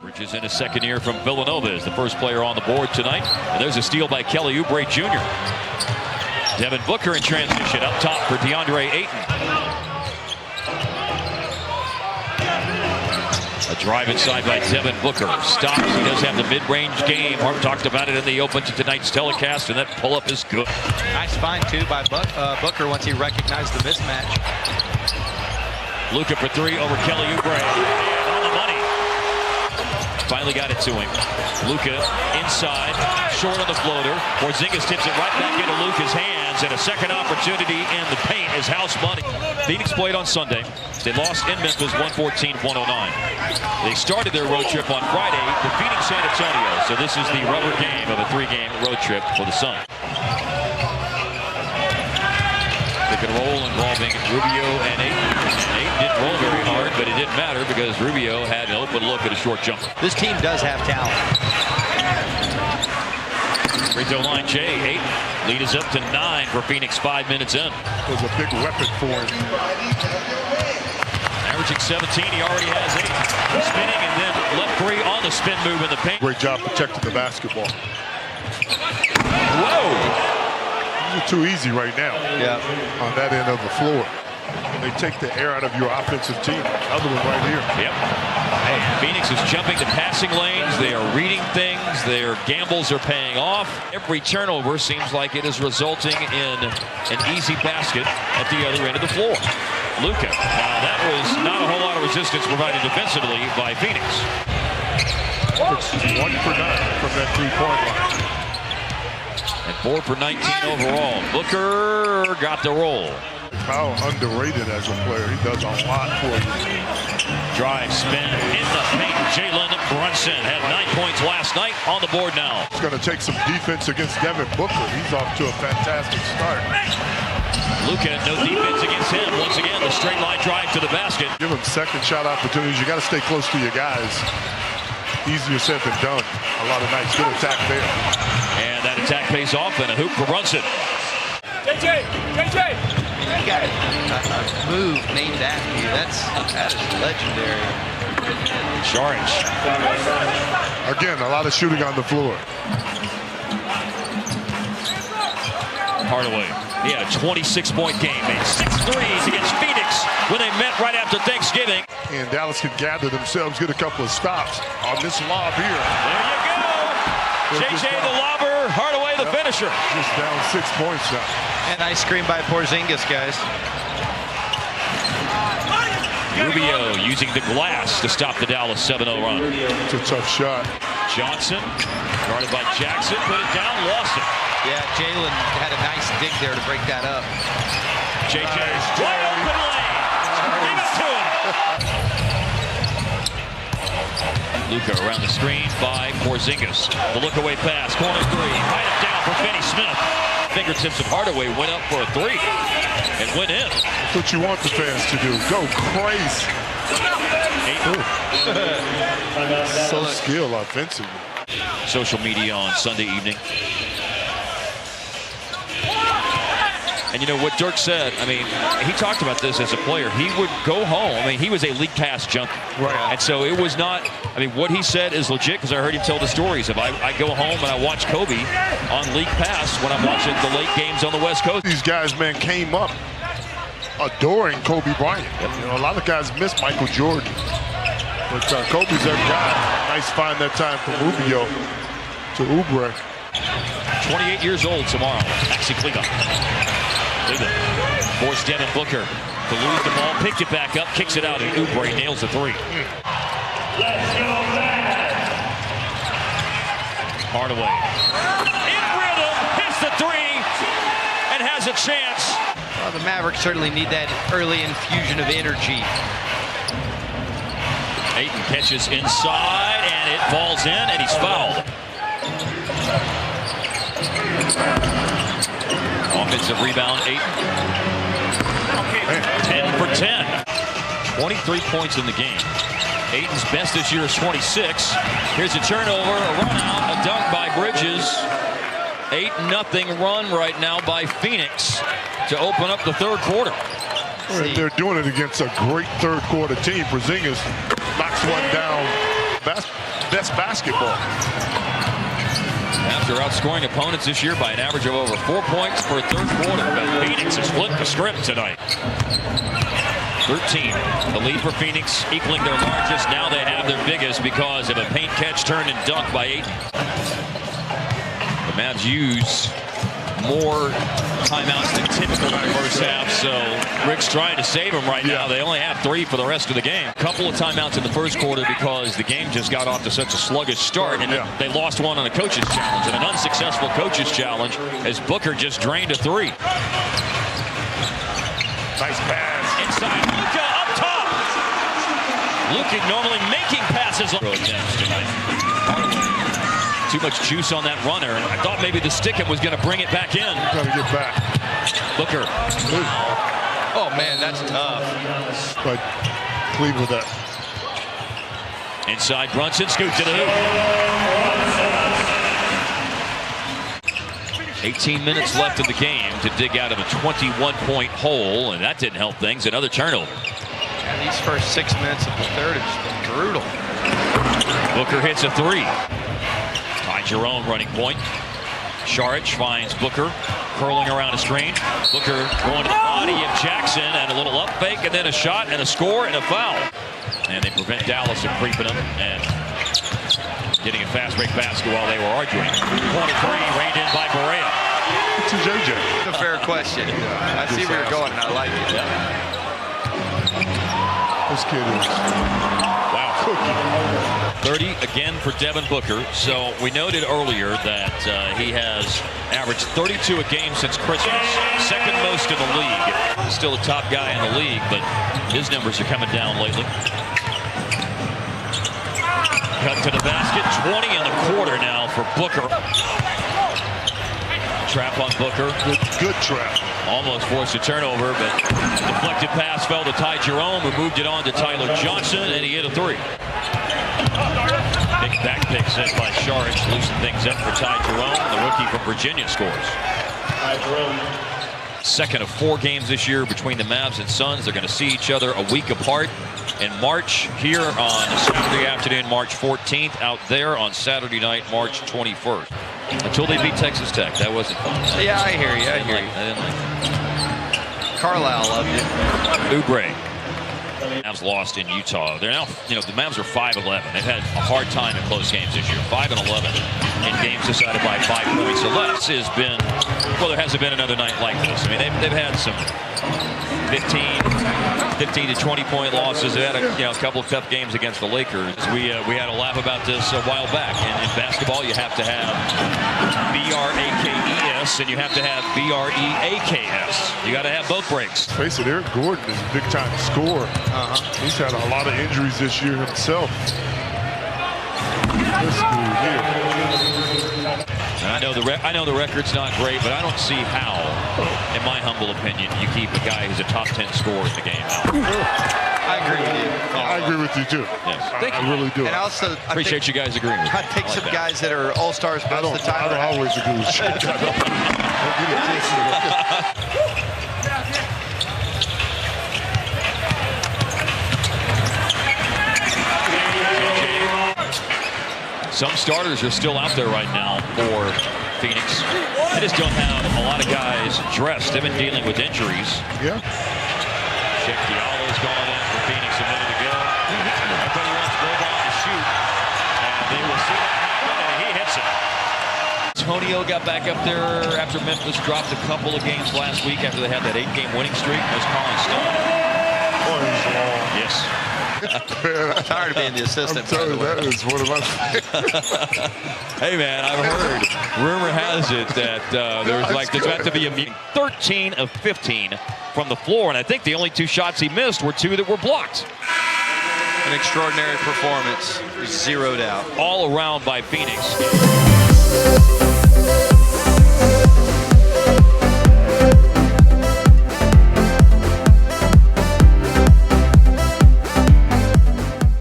Bridges in his second year from Villanova is the first player on the board tonight. And there's a steal by Kelly Oubre Jr. Devin Booker in transition up top for DeAndre Ayton. A drive inside by Devin Booker. Stops. He does have the mid-range game. Harp talked about it in the open to tonight's telecast, and that pull-up is good. Nice find, too, by Booker once he recognized the mismatch. Luka for three over Kelly Oubre. On the money. Finally got it to him. Luka inside, short on the floater. Porzingis tips it right back into Luka's hands, and a second opportunity in the paint is house money. Phoenix played on Sunday. They lost in Memphis 114-109. They started their road trip on Friday defeating San Antonio. So this is the rubber game of a three-game road trip for the Suns. Pick and roll involving Rubio and Ayton. Ayton didn't roll very hard, but it didn't matter because Rubio had an open look at a short jumper. This team does have talent. Free throw line, Jay. Ayton. Lead is up to 9 for Phoenix 5 minutes in. It was a big weapon for him. Averaging 17, he already has 8. Spinning and then left 3 on the spin move in the paint. Great job protecting the basketball. Whoa! These are too easy right now. Yeah. On that end of the floor. They take the air out of your offensive team. Other one right here. Yep. Hey, Phoenix is jumping to passing lanes. They are reading things. Their gambles are paying off. Every turnover seems like it is resulting in an easy basket at the other end of the floor. Luka. Now, that was not a whole lot of resistance provided defensively by Phoenix. It's 1 for 9 from that three-point line. And 4 for 19 overall. Booker got the roll. How underrated as a player. He does a lot for you. Drive, spin, in the paint. Jalen Brunson had 9 points last night, on the board now. It's going to take some defense against Devin Booker. He's off to a fantastic start. Luka, no defense against him. Once again, the straight line drive to the basket. Give him second shot opportunities. You got to stay close to your guys. Easier said than done. A lot of nice good attack there. And that attack pays off, and a hoop for Brunson. JJ! You got a move named after you. That is legendary. Saric. Again, a lot of shooting on the floor. Hardaway. He had a 26-point game. Made 6 threes against Phoenix when they met right after Thanksgiving. And Dallas can gather themselves, get a couple of stops on this lob here. There you go. JJ the lobber, Hardaway the finisher. Just down 6 points now. And nice screen by Porzingis, guys. Rubio using the glass to stop the Dallas 7-0 run. It's a tough shot. Johnson, guarded by Jackson, put it down, lost it. Yeah, Jalen had a nice dig there to break that up. JJ, wide open lane. Give it to him. Luka around the screen by Porzingis. The look away pass, corner 3. Right up down for Finney Smith. Fingertips of Hardaway went up for a 3 and went in. That's what you want the fans to do. Go crazy. So skilled offensively. Social media on Sunday evening. And you know what Dirk said, I mean, he talked about this as a player. He would go home. I mean, he was a league pass junkie. Right. And so it was not, I mean, what he said is legit because I heard him tell the stories of I go home and I watch Kobe on league pass when I'm watching the late games on the West Coast. These guys, man, came up adoring Kobe Bryant. You know, a lot of guys miss Michael Jordan. But Kobe's that guy. Nice find that time from Rubio to Oubre. 28 years old tomorrow. Maxi Cleveland. Forced Devin Booker to lose the ball, picked it back up, kicks it out, and Oubre nails the 3. Hardaway in rhythm, hits the 3, and has a chance. Well, the Mavericks certainly need that early infusion of energy. Ayton catches inside, and it falls in, and he's fouled. Offensive rebound, Ayton. 10 for 10. 23 points in the game. Ayton's best this year is 26. Here's a turnover, a run out, a dunk by Bridges. 8-0 run right now by Phoenix to open up the third quarter. They're doing it against a great third quarter team. Porzingis knocks one down best basketball. After outscoring opponents this year by an average of over 4 points per third quarter, but Phoenix has flipped the script tonight. 13. The lead for Phoenix equaling their largest. Now they have their biggest because of a paint catch, turn, and dunk by Ayton. The Mavs use more timeouts than typical in the first half, so Rick's trying to save them right now. They only have 3 for the rest of the game. A couple of timeouts in the first quarter because the game just got off to such a sluggish start, and they lost one on a coach's challenge, and an unsuccessful coach's challenge as Booker just drained a 3. Nice pass. Inside, Luka up top. Luka normally making passes on tonight. Too much juice on that runner. I thought maybe the stick-up was going to bring it back in. Got to get back. Booker. Oh, man, that's tough. But Cleveland with that. Inside, Brunson, scoop to the hoop. 18 minutes left in the game to dig out of a 21-point hole, and that didn't help things. Another turnover. Yeah, these first 6 minutes of the third have been brutal. Booker hits a 3. Jerome running point. Saric finds Booker curling around a screen. Booker going to the body of Jackson and a little up fake and then a shot and a score and a foul. And they prevent Dallas from creeping them and getting a fast break basket while they were arguing. Corner 3 reined in by Barea. To JJ. It's a fair question. I see where you're going and I like it. This kid is cooking. 30 again for Devin Booker. So we noted earlier that he has averaged 32 a game since Christmas. Second most in the league. Still a top guy in the league, but his numbers are coming down lately. Cut to the basket. 20 in the quarter now for Booker. Trap on Booker. Good trap. Almost forced a turnover, but a deflected pass fell to Ty Jerome, who moved it on to Tyler Johnson, and he hit a 3. Big back pick set by Saric, loosened things up for Ty Jerome. The rookie from Virginia scores. Second of 4 games this year between the Mavs and Suns. They're going to see each other a week apart in March here on Saturday afternoon, March 14th. Out there on Saturday night, March 21st. Until they beat Texas Tech. That wasn't fun. Yeah, I hear you. I didn't like it. Carlisle loved it. Oubre. Mavs lost in Utah. They're now, the Mavs are 5-11. They've had a hard time in close games this year. 5-11 in games decided by 5 points or less has been, well, there hasn't been another night like this. I mean, they've had some 15 to 20 point losses. They had a couple of tough games against the Lakers. We had a laugh about this a while back. And in basketball, you have to have BRAKES and you have to have BREAKS. You got to have both breaks. Face it, Eric Gordon is a big time scorer. He's had a lot of injuries this year himself. This dude here. And I know the record's not great, but I don't see how, in my humble opinion, you keep a guy who's a top 10 scorer in the game out. I agree with you. I agree with you too. Yes. I really do. And also, Appreciate you guys agreeing with me. I take some guys that are all-stars most of the time. I don't always agree with you. Some starters are still out there right now for Phoenix. They just don't have a lot of guys dressed. They've been dealing with injuries. Yeah. Check Diallo's gone in for Phoenix a minute ago. Everybody wants Boban to shoot. And they will see that happen, and he hits it. Antonio got back up there after Memphis dropped a couple of games last week after they had that 8-game winning streak. That was Colin Stone. Oh, he's long. Yes. I'm tired of being the assistant. I'm telling you, that is one of my favorites. Hey, man, I've heard. Rumor has it that there's about to be a meeting. 13 of 15 from the floor, and I think the only 2 shots he missed were 2 that were blocked. An extraordinary performance, 0 doubt. All around by Phoenix.